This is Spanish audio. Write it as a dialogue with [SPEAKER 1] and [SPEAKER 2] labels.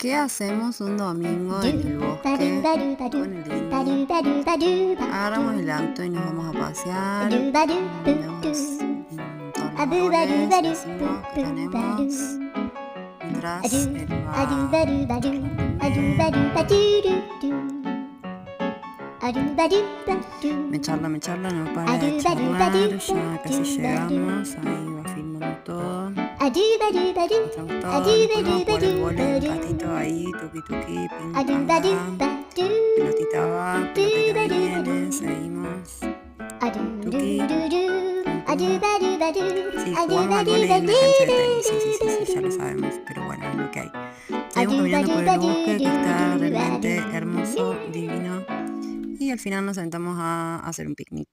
[SPEAKER 1] ¿Qué hacemos un domingo en el bosque con el Indy? Agarramos el auto y nos vamos a pasear. Vemos en todos los árboles y decimos que tenemos mientras él va me charla, no para de charlar, ya casi llegamos, ahí va filmando todo. Estamos todos, después vamos por el vole un ratito ahí, tuki tuki, ping pong, pelotita va, pelotita viene, seguimos, tuki, sí, jugamos al vole en la cancha de tenis, sí, ya lo sabemos, pero bueno, es lo que hay. Seguimos caminando por el bosque que está realmente hermoso, divino, y al final nos sentamos a hacer un picnic.